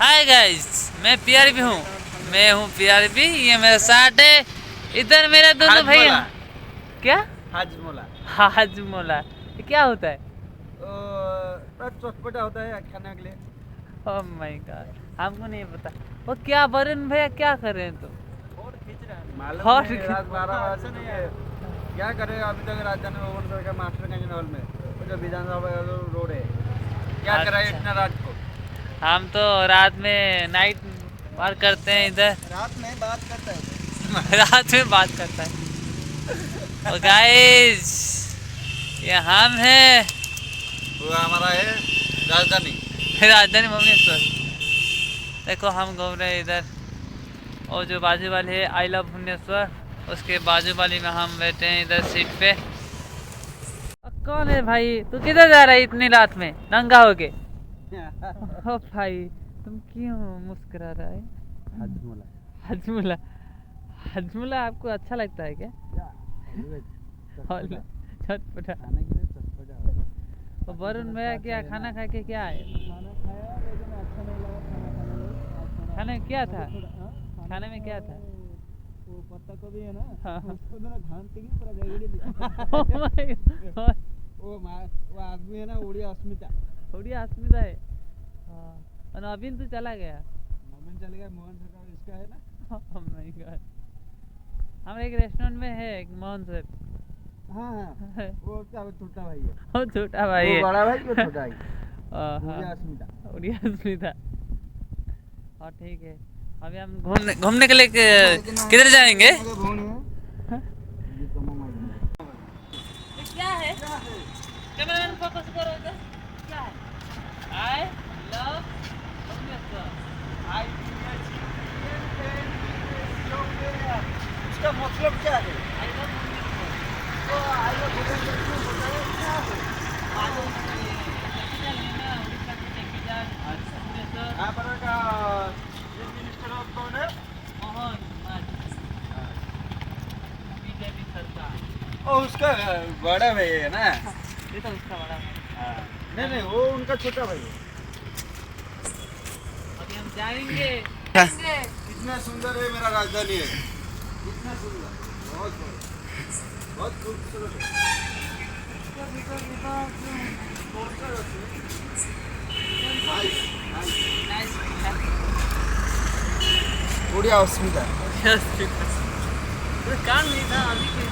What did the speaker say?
Hi guys, मैं PRB हूँ। मैं हूँ पीआरबी। ये मेरा साथ है। इधर मेरा दोनों भैया। क्या? हाजमोला। हाजमोला ये क्या होता है? चटपटा होता है खाने के लिए। ओह माय गॉड, हमको नहीं पता। वो क्या वरुण भैया क्या कर रहे हैं? तो मालूम नहीं, रात 12 बजे नहीं है। क्या करेगा अभी तक राजधानी भवन सर का मास्टरगंज हॉल में, वो जो विधानसभा रोड है। क्या कर रहा है इतना रात को? हम तो रात में नाइट वार करते हैं इधर। रात में बात करता है। रात में बात करता है। और गाइस, ये हम हैं। वो हमारा है राजधानी भुवनेश्वर। देखो हम घूम रहे हैं इधर। और जो बाजू वाली है आई लव भुवनेश्वर, उसके बाजू वाली में हम बैठे हैं इधर सीट पे। कौन है भाई? तू किधर जा रहा है इतनी रात में नंगा होके? ओ भाई, तुम क्यों मुस्कुरा रहा है? हाजमोला। हजमुला। हजमुला आपको अच्छा लगता है क्या? चटपटा। खाने के लिए चटपटा। वरुण भैया क्या खाना खा के क्या है? खाना खाया लेकिन अच्छा नहीं लगा खाना खाने में क्या था? खाने में क्या था? वो पत्ता गोभी है ना, हाँ। उसको ना घांट के पूरा गड़गड़ी दिया। Oh my God। वो आदमी है ना, उड़िया अस्मिता। उड़िया अस्मिता है। हाँ। और नवीन तो चला गया। नवीन चल गया, मोहन सर इसका है ना। Oh my God। हम एक रेस्टोरेंट में है एक मोहन सर। हाँ हाँ, वो क्या छोटा भाई है। वो छोटा भाई है। वो बड़ा भाई, वो छोटा भाई। हाँ, उड़िया अस्मिता। उड़िया अस्मिता। और ठीक है, अभी हम घूमने के लिए किधर जाएंगे? क्या है? कैमरामैन फोकस करो इधर। क्या है? I love Bhubaneswar. इसका मतलब क्या है? I love Bhubaneswar. तो आई लव भुवनेश्वर क्यों बोलते हैं? क्या है? मालूम नहीं, कैपिटल है ना उड़ीसा की कैपिटल भुवनेश्वर। यहाँ पर का चीफ मिनिस्टर ऑफ कौन है? मोहन बीजेपी सरकार। ओ, उसका बड़ा भाई है ना। ये तो उसका बड़ा भाई। नहीं नहीं, वो उनका छोटा भाई है। अभी हम जाएंगे। कितना सुंदर है मेरा राजधानी है। कितना सुंदर, बहुत बहुत खूबसूरत है। उड़िया अस्मिता। कान नहीं था अभी के